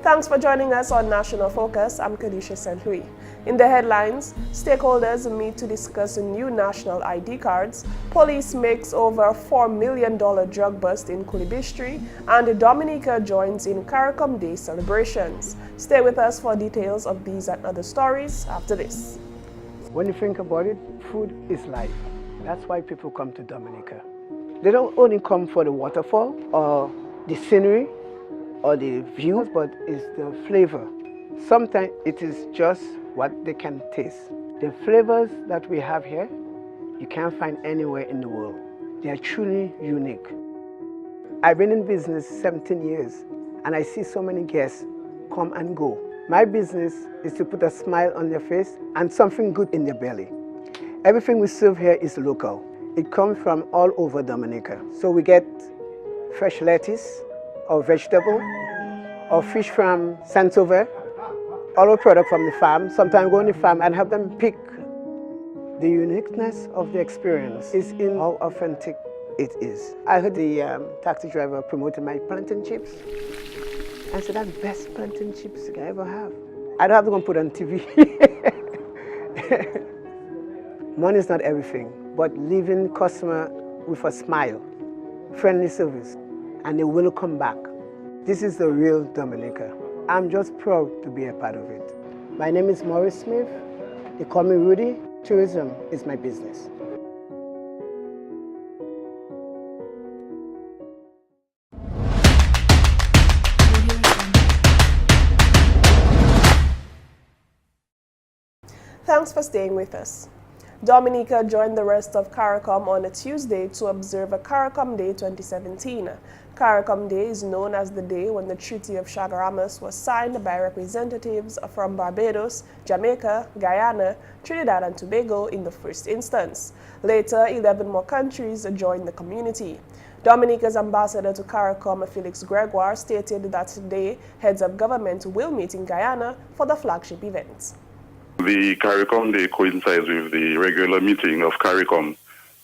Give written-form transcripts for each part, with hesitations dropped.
Thanks for joining us on National Focus. I'm Kerdisha St. In the headlines, stakeholders meet to discuss new national ID cards, police makes over $4 million drug bust in Coulibistrie, and Dominica joins in CARICOM Day celebrations. Stay with us for details of these and other stories after this. When you think about it, food is life. That's why people come to Dominica. They don't only come for the waterfall or the scenery or the views, but it's the flavor. Sometimes it is just what they can taste. The flavors that we have here, you can't find anywhere in the world. They are truly unique. I've been in business 17 years, and I see so many guests come and go. My business is to put a smile on their face and something good in their belly. Everything we serve here is local. It comes from all over Dominica. So we get fresh lettuce, or vegetable, or fish from Saint-Sauveur, all our product from the farm. Sometimes go on the farm and have them pick. The uniqueness of the experience is in how authentic it is. I heard the taxi driver promoting my plantain chips. I said, that's the best plantain chips I ever have. I don't have to go and put it on TV. Money is not everything, but leaving customer with a smile, friendly service, and they will come back. This is the real Dominica. I'm just proud to be a part of it. My name is Maurice Smith. They call me Rudy. Tourism is my business. Thanks for staying with us. Dominica joined the rest of CARICOM on a Tuesday to observe a CARICOM Day 2017. CARICOM Day is known as the day when the Treaty of Shaakira was signed by representatives from Barbados, Jamaica, Guyana, Trinidad and Tobago in the first instance. Later, 11 more countries joined the community. Dominica's ambassador to CARICOM, Felix Gregoire, stated that today heads of government will meet in Guyana for the flagship event. The CARICOM Day coincides with the regular meeting of CARICOM,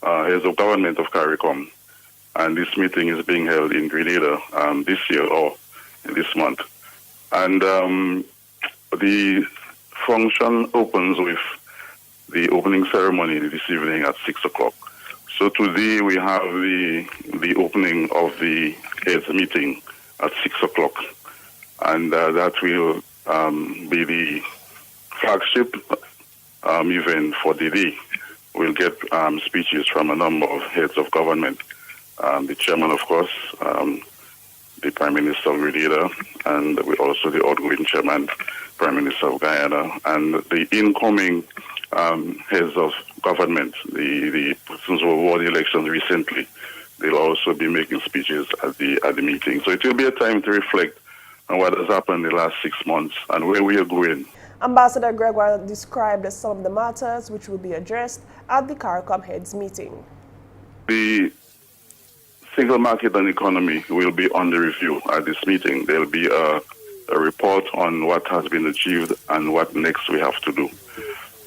heads of government of CARICOM, and this meeting is being held in Grenada this year or this month. And the function opens with the opening ceremony this evening at 6 o'clock. So today we have the opening of the heads meeting at 6 o'clock, and that will be the flagship event for the day. We'll get speeches from a number of heads of government. The chairman, of course, the Prime Minister of Grenada, and also the outgoing chairman, Prime Minister of Guyana, and the incoming heads of government, the persons who won the elections recently. They'll also be making speeches at the meeting. So it will be a time to reflect on what has happened in the last 6 months and where we are going. Ambassador Gregoire described some of the matters which will be addressed at the CARICOM heads meeting. The single market and economy will be under review at this meeting. There will be a report on what has been achieved and what next we have to do.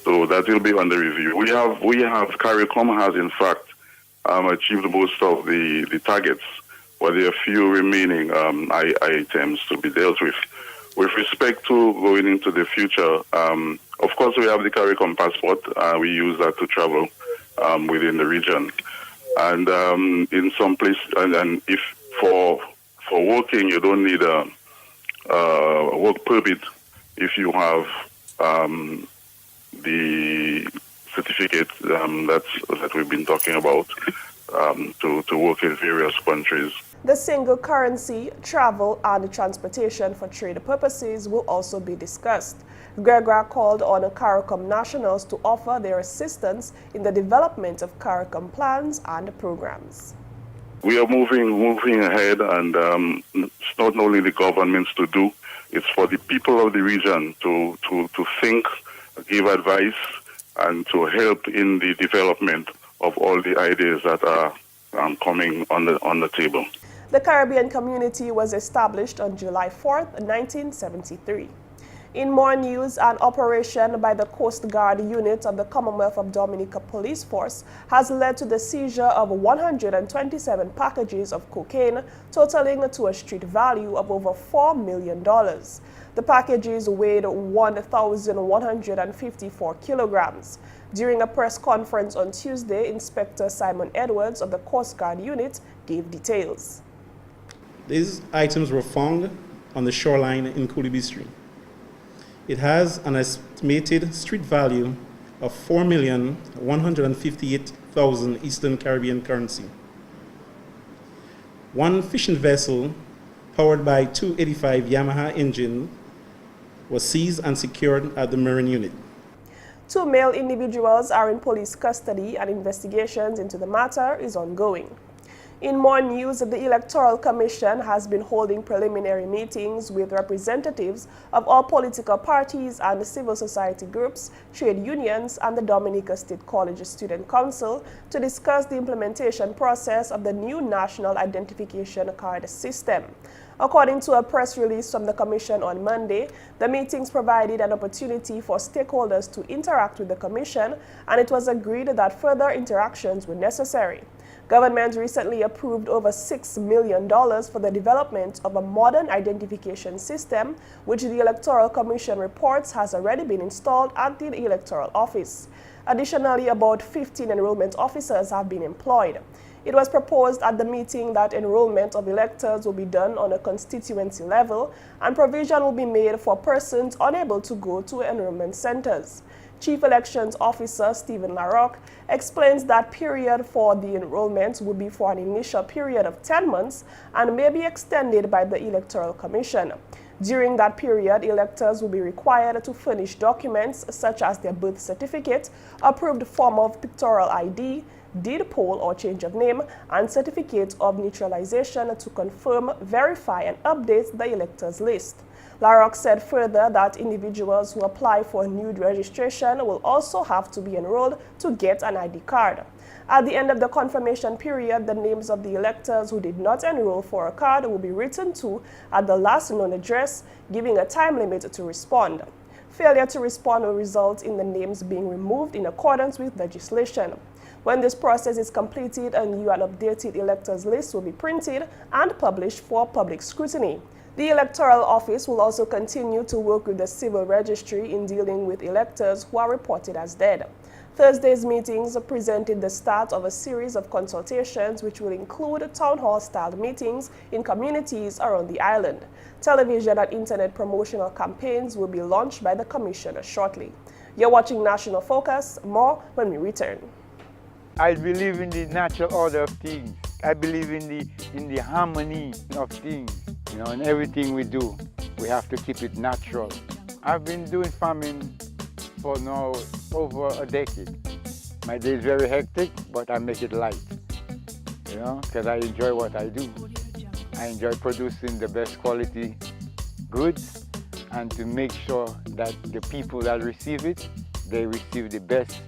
So that will be under review. CARICOM has in fact achieved most of the targets, but there are a few remaining items to be dealt with. With respect to going into the future, of course we have the CARICOM passport. We use that to travel within the region. And in some places, and if for working, you don't need a work permit if you have the certificate that we've been talking about to work in various countries. The single currency, travel, and transportation for trade purposes will also be discussed. Gregoire called on CARICOM nationals to offer their assistance in the development of CARICOM plans and programs. We are moving ahead, and it's not only the governments to do, it's for the people of the region to think, give advice, and to help in the development of all the ideas that are coming on the table. The Caribbean community was established on July 4th, 1973. In more news, an operation by the Coast Guard unit of the Commonwealth of Dominica Police Force has led to the seizure of 127 packages of cocaine, totaling to a street value of over $4 million. The packages weighed 1,154 kilograms. During a press conference on Tuesday, Inspector Simon Edwards of the Coast Guard unit gave details. These items were found on the shoreline in Coulibistrie. It has an estimated street value of 4,158,000 Eastern Caribbean currency. One fishing vessel powered by 285 Yamaha engines was seized and secured at the Marine Unit. 2 male individuals are in police custody and investigations into the matter is ongoing. In more news, the Electoral Commission has been holding preliminary meetings with representatives of all political parties and civil society groups, trade unions, and the Dominica State College Student Council to discuss the implementation process of the new National Identification Card system. According to a press release from the Commission on Monday, the meetings provided an opportunity for stakeholders to interact with the Commission, and it was agreed that further interactions were necessary. Government recently approved over $6 million for the development of a modern identification system, which the Electoral Commission reports has already been installed at the Electoral Office. Additionally, about 15 enrollment officers have been employed. It was proposed at the meeting that enrollment of electors will be done on a constituency level and provision will be made for persons unable to go to enrollment centers. Chief Elections Officer Stephen Larocque explains that period for the enrollment would be for an initial period of 10 months and may be extended by the Electoral Commission. During that period, electors will be required to furnish documents such as their birth certificate, approved form of pictorial ID, deed poll or change of name, and certificate of neutralization to confirm, verify, and update the electors list. Larocque said further that individuals who apply for a new registration will also have to be enrolled to get an ID card. At the end of the confirmation period, the names of the electors who did not enroll for a card will be written to at the last known address, giving a time limit to respond. Failure to respond will result in the names being removed in accordance with legislation. When this process is completed, a new and updated electors list will be printed and published for public scrutiny. The Electoral Office will also continue to work with the Civil Registry in dealing with electors who are reported as dead. Thursday's meetings presented the start of a series of consultations which will include town hall-style meetings in communities around the island. Television and internet promotional campaigns will be launched by the Commissioner shortly. You're watching National Focus. More when we return. I believe in the natural order of things. I believe in the harmony of things. You know, in everything we do, we have to keep it natural. I've been doing farming for now over a decade. My day is very hectic, but I make it light, you know, because I enjoy what I do. I enjoy producing the best quality goods and to make sure that the people that receive it, they receive the best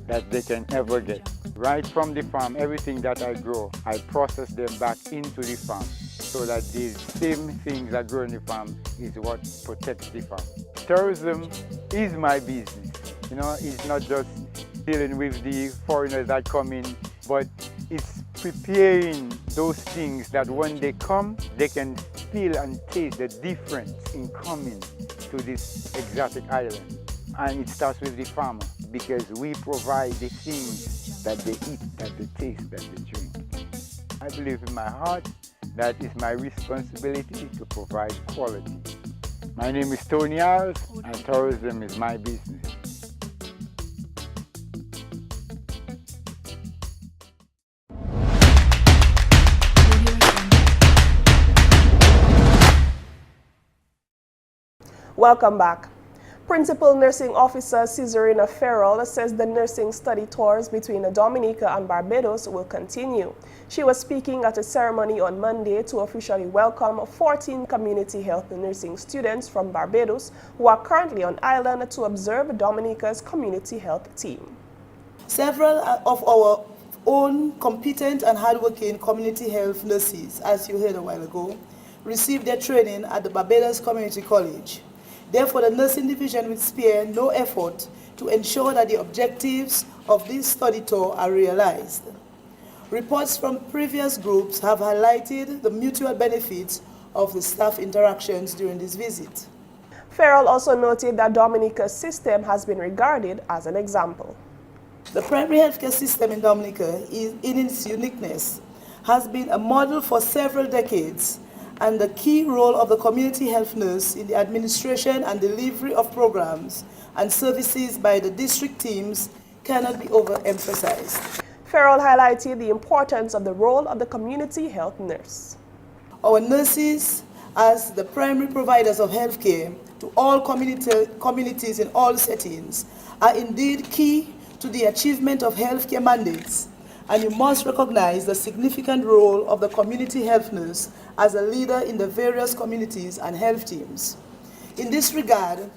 that they can ever get. Right from the farm, everything that I grow, I process them back into the farm so that these same things that grow in the farm is what protects the farm. Tourism is my business. You know, it's not just dealing with the foreigners that come in, but it's preparing those things that when they come, they can feel and taste the difference in coming to this exotic island. And it starts with the farmer, because we provide the things that they eat, that they taste, that they drink. I believe in my heart that it's my responsibility to provide quality. My name is Tony Alves, and tourism is my business. Welcome back. Principal Nursing Officer Caesarina Farrell says the nursing study tours between Dominica and Barbados will continue. She was speaking at a ceremony on Monday to officially welcome 14 community health nursing students from Barbados who are currently on island to observe Dominica's community health team. Several of our own competent and hardworking community health nurses, as you heard a while ago, received their training at the Barbados Community College. Therefore, the nursing division will spare no effort to ensure that the objectives of this study tour are realized. Reports from previous groups have highlighted the mutual benefits of the staff interactions during this visit. Farrell also noted that Dominica's system has been regarded as an example. The primary healthcare system in Dominica, in its uniqueness, has been a model for several decades, and the key role of the community health nurse in the administration and delivery of programs and services by the district teams cannot be overemphasized. Farrell highlighted the importance of the role of the community health nurse. Our nurses, as the primary providers of healthcare to all communities in all settings, are indeed key to the achievement of healthcare mandates, and you must recognize the significant role of the community health nurse as a leader in the various communities and health teams. In this regard,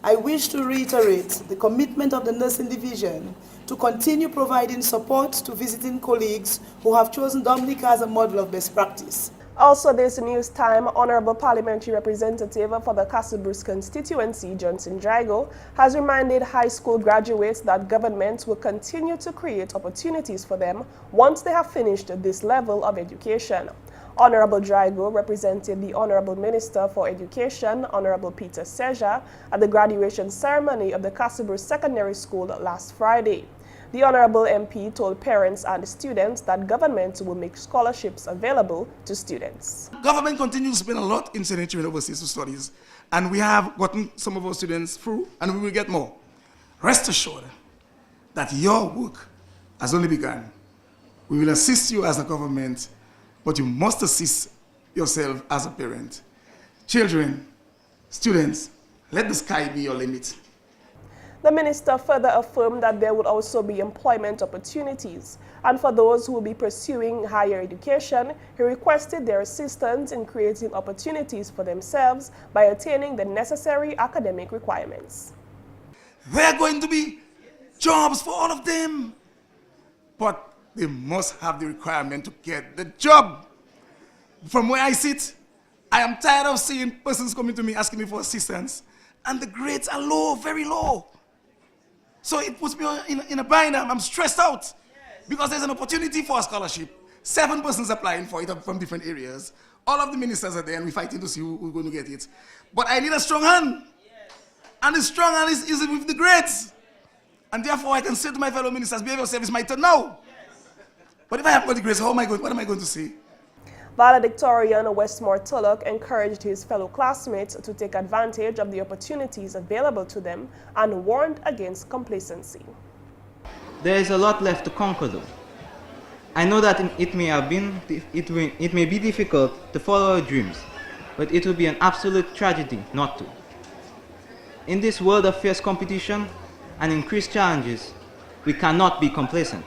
I wish to reiterate the commitment of the nursing division to continue providing support to visiting colleagues who have chosen Dominica as a model of best practice. Also this news time, Honorable Parliamentary Representative for the Coulibistrie constituency, Johnson Drago, has reminded high school graduates that government will continue to create opportunities for them once they have finished this level of education. Honorable Drago represented the Honorable Minister for Education, Honorable Peter Seja, at the graduation ceremony of the Coulibistrie Secondary School last Friday. The Honorable MP told parents and students that government will make scholarships available to students. Government continues to spend a lot in sending children overseas to studies, and we have gotten some of our students through, and we will get more. Rest assured that your work has only begun. We will assist you as a government, but you must assist yourself as a parent. Children, students, let the sky be your limit. The minister further affirmed that there would also be employment opportunities, and for those who will be pursuing higher education, he requested their assistance in creating opportunities for themselves by attaining the necessary academic requirements. There are going to be jobs for all of them, but they must have the requirement to get the job. From where I sit, I am tired of seeing persons coming to me asking me for assistance, and the grades are low, very low. So it puts me in a bind. I'm stressed out because there's an opportunity for a scholarship. 7 persons applying for it from different areas. All of the ministers are there, and we're fighting to see who's going to get it. But I need a strong hand. And the strong hand is with the grades. And therefore, I can say to my fellow ministers, behave yourself, it's my turn now. But if I haven't got the grades, what am I going to say? Valedictorian Westmore Tulloch encouraged his fellow classmates to take advantage of the opportunities available to them and warned against complacency. There is a lot left to conquer though. I know that it may be difficult to follow our dreams, but it would be an absolute tragedy not to. In this world of fierce competition and increased challenges, we cannot be complacent.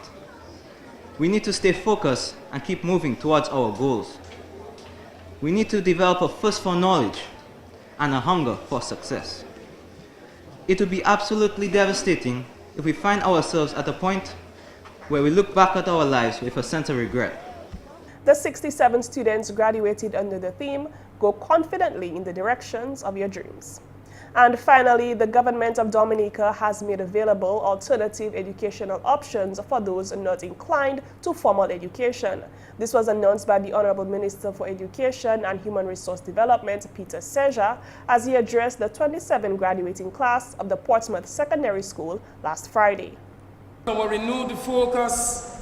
We need to stay focused and keep moving towards our goals. We need to develop a thirst for knowledge and a hunger for success. It would be absolutely devastating if we find ourselves at a point where we look back at our lives with a sense of regret. The 67 students graduated under the theme, "Go confidently in the directions of your dreams." And finally, the government of Dominica has made available alternative educational options for those not inclined to formal education. This was announced by the Honorable Minister for Education and Human Resource Development, Peter Seja, as he addressed the 27 graduating class of the Portsmouth Secondary School last Friday. Our renewed focus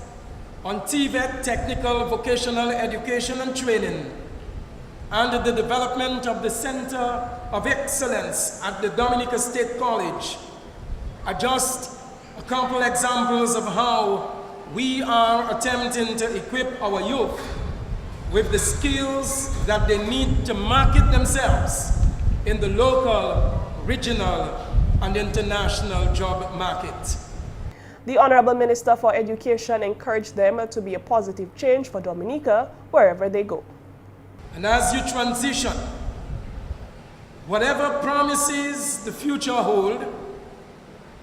on TVET, Technical Vocational Education and Training, and the development of the Center of Excellence at the Dominica State College are just a couple examples of how we are attempting to equip our youth with the skills that they need to market themselves in the local, regional, and international job market. The Honorable Minister for Education encouraged them to be a positive change for Dominica wherever they go. And as you transition, whatever promises the future hold,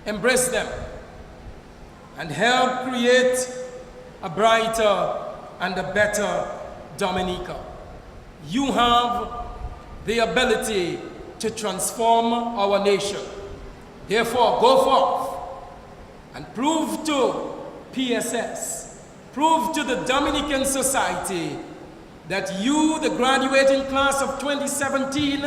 embrace them and help create a brighter and a better Dominica. You have the ability to transform our nation. Therefore, go forth and prove to PSS, prove to the Dominican society that you, the graduating class of 2017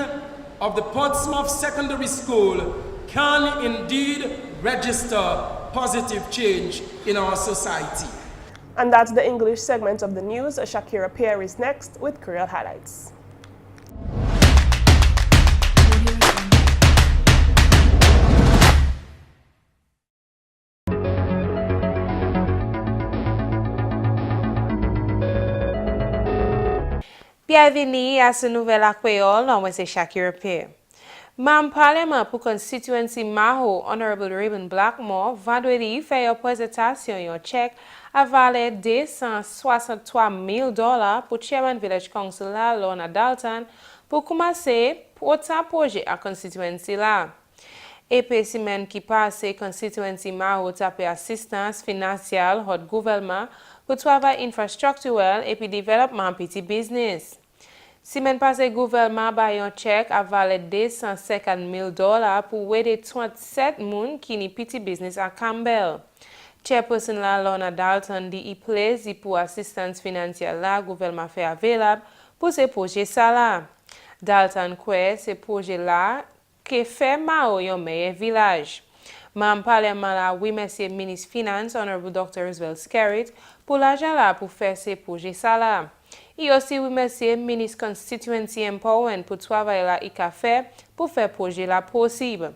of the Portsmouth Secondary School, can indeed register positive change in our society. And that's the English segment of the news. Shaakira Pierre is next with Creole highlights. Bienvenue à ce nouvel Creole, moi c'est Shaakira Pierre. Mam Parlement pour constituency Maho, Honorable Raymond Blackmore, vendredi fait une présentation un chèque à valeur $263,000 pour Chairman Village Council là, Lorna Dalton, pour commencer autant projet à constituency là. Et puis, semaine qui passe, constituency Maho tapé assistance financière au gouvernement pour travail infrastructurel et puis développement petit business. Semaine passée, gouvernement a un chèque à valeur $250,000 pour aider 37 personnes qui ont petit business à Campbell. Chairperson la Lorna Dalton dit il plaisir pour assistance financière la gouvernement fait available pour ce projet ça là. Dalton croit ce projet là qui fait Mao un meilleur village. Mam Parlement la oui monsieur ministre finance honorable Dr. Roosevelt Skerritt pour l'argent là pour faire ce projet ça là. Et aussi oui monsieur ministre constituency empowerment pour travailler là il a fait pour faire projet là possible.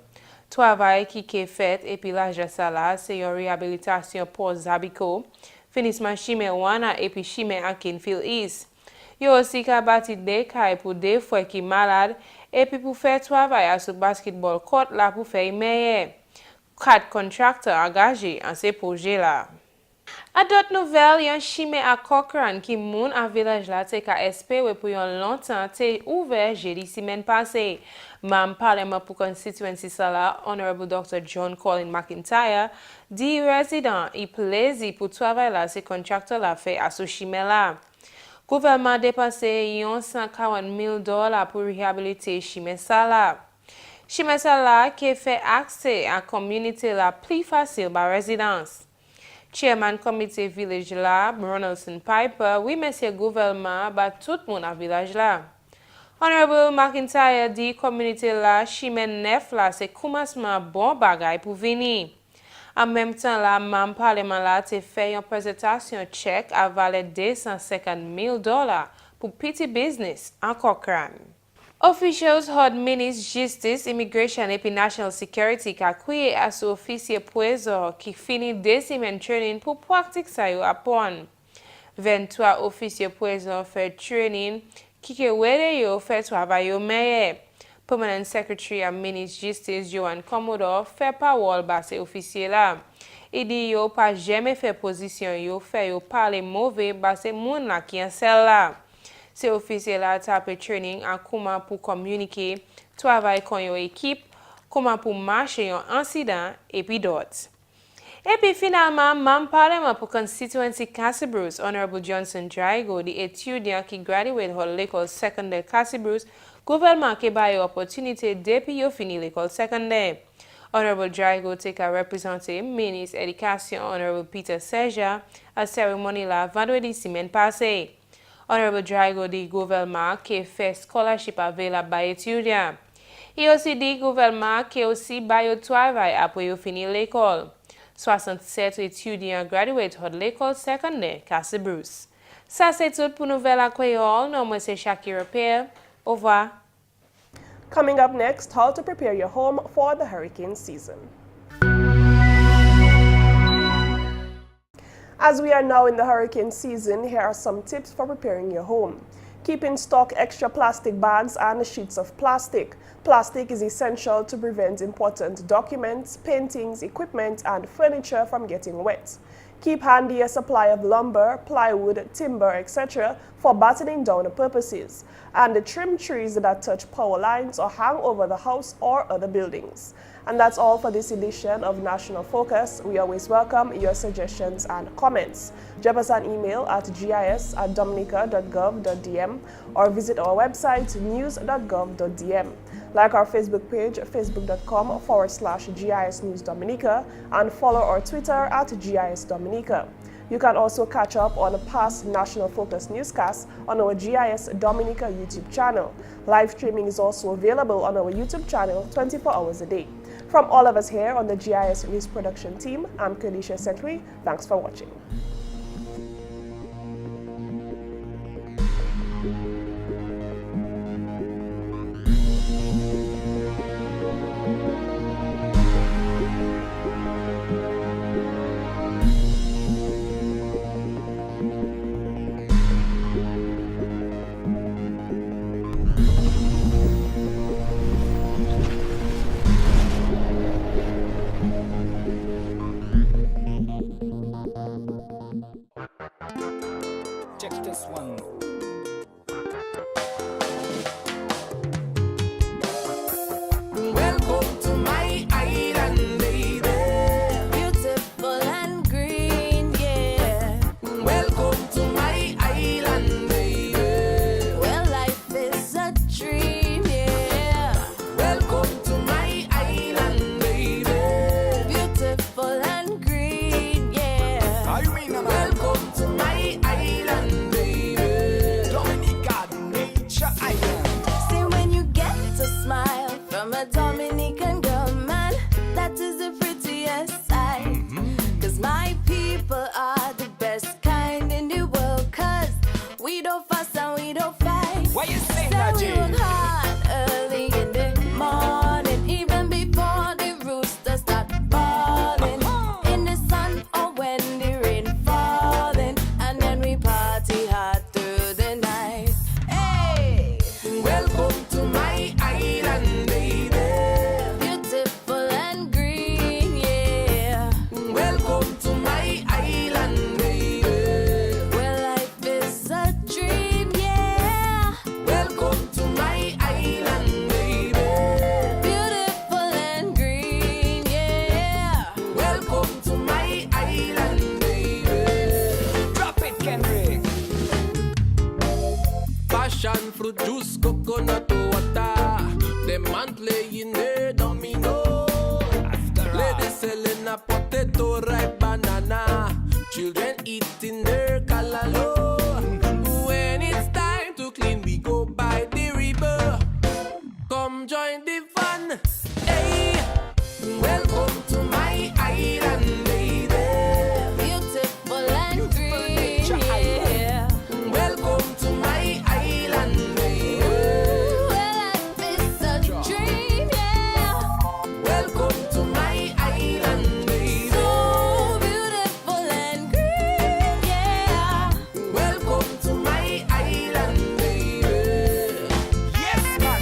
Travail qui est fait et puis l'argent ça là c'est une réhabilitation pour Zabico, finissement Chimé Wana et puis Chimé à Kinfield East. Il aussi qu'a bâti des cailles pour des fois qui malades et puis pour faire travail à ce basketball court là pour faire meilleur. 4 contracteurs engagés en ces projets là. À d'autres nouvelles, il y a un chimé à Cochrane qui moun à village là te ka espéré pour yon longtemps te ouvert jeudi semaine passée. Mam Parlement pour constituency ça là, Honorable Dr. John Colin McIntyre, dit résident il plaisir pour travailler là ces contracteurs là fait à ce chimé là. Gouvernement dépensé $140,000 pour réhabiliter chimé ça là. Chimé ça là qui fait accès à communauté là plus facile par résidence. Chairman comité village là, Ronaldson Piper, oui monsieur gouvernement, bat tout le monde à village là. Honorable McIntyre dit communauté là, chimé neuf là, c'est commencement bon bagay pour venir. En même temps là, Mam Parlement là, te fait une présentation chèque à valeur $250,000 pour petit business en Cochrane. Officials had Ministre Justice, Immigration et National Security qui a créé à ce officier poisson qui finit 2 semaines training pour pratiquer ça à Pon. 23 officiers poisson fait training qui ont fait travail au meilleur. Permanent Secretary à Ministre Justice Joan Commodore fait parole à ces officiers là. Il dit yo pas jamais fait position yo fait yo parler mauvais à ces moun là qui en celle là. Ces officiers là tapent training en comment pour communiquer, travailler avec une équipe, comment pour marcher un incident et puis d'autres. Et puis finalement, Mam Parlement pour constituency Castle Bruce, Honorable Johnson Drago, des étudiants qui graduate de l'école secondaire Castle Bruce, gouvernement qui a eu l'opportunité depuis qu'ils fini l'école secondaire. Honorable Drago a représenté ministre de l'Éducation, Honorable Peter Seja, à la cérémonie la vendredi semaine passée. Honorable Drago dit gouvernement qui fait scholarship available aux étudiants. Il aussi dit gouvernement qui aussi bail travail après finir l'école. 67 étudiants graduate de l'école secondaire Castle Bruce. Ça c'est tout pour Nouvelle à Creole. Non, moi c'est Shaakira Pierre. Au revoir. Coming up next, how to prepare your home for the hurricane season. As we are now in the hurricane season, here are some tips for preparing your home. Keep in stock extra plastic bags and sheets of plastic. Plastic is essential to prevent important documents, paintings, equipment, and furniture from getting wet. Keep handy a supply of lumber, plywood, timber, etc. for battening down purposes, and trim trees that touch power lines or hang over the house or other buildings. And that's all for this edition of National Focus. We always welcome your suggestions and comments. Drop us an email at gis@dominica.gov.dm or visit our website news.gov.dm. Like our Facebook page, facebook.com/GIS News Dominica, and follow our Twitter at GIS Dominica. You can also catch up on past National Focus newscasts on our GIS Dominica YouTube channel. Live streaming is also available on our YouTube channel 24 hours a day. From all of us here on the GIS News Production team, I'm Kerdisha St. Thanks for watching. Check this one. Welcome to my island, baby. Beautiful and green, yeah. Welcome to my island, baby. Well, life is a dream, yeah. Welcome to my island, baby. Beautiful and green, yeah. Welcome to my island, baby. Dominica, nature island. See, when you get a smile from a Dominican girl, man, that is the prettiest sight. Cause my people are the best kind in the world. Cause we don't fuss and we don't fight. Why you say that, Jay? We work hard early in the morning, even before the rooster start bawling. In the sun or when the rain falling, and then we party hard through the night. Hey, welcome to my island, baby. Beautiful and green, yeah. Welcome to my island, baby. Well, life is a dream, yeah. Welcome to my island, baby. Beautiful and green, yeah. Welcome to my island, baby. Drop it, Kendrick. Passion fruit juice, coconut water. The man playing the domino. Ladies selling a potato, ripe banana. Children eating their calalo. When it's time to clean, we go by the river. Come join the fun. Hey, welcome to my island, baby. Beautiful and green, yeah. Welcome to my island, baby. Well, life is a dream, yeah. Welcome to my island, baby. So beautiful and green, yeah. Welcome to my island, baby. Yes, man.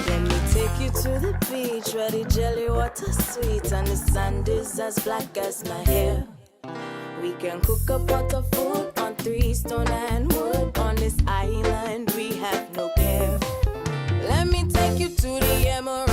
Let me take you to the beach where the jelly water sweet and the sand is as black as my hair. We can cook a pot of food on 3 stone and wood. On this island we have no care. Let me take you to the emerald